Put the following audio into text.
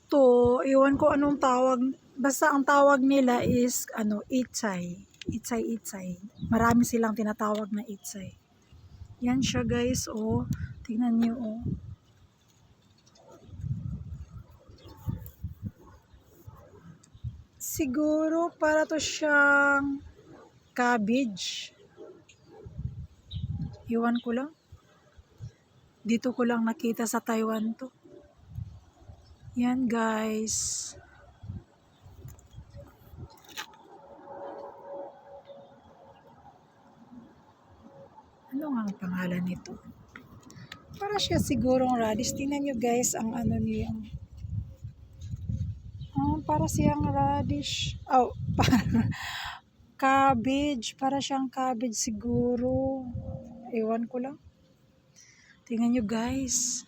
to, iwan ko anong tawag, basta ang tawag nila is, itsay. Itsay. Marami silang tinatawag na itsay. Yan siya guys, oh. Tingnan niyo, oh. Siguro para to siyang cabbage. Iwan ko lang. Dito ko lang nakita sa Taiwan to. Yan guys. Ano nga ang pangalan nito? Para siya sigurong radish. Tingnan nyo guys ang ano niya. Para siyang radish. Oh, cabbage. Para siyang cabbage siguro. Ewan ko lang. Tingnan nyo guys.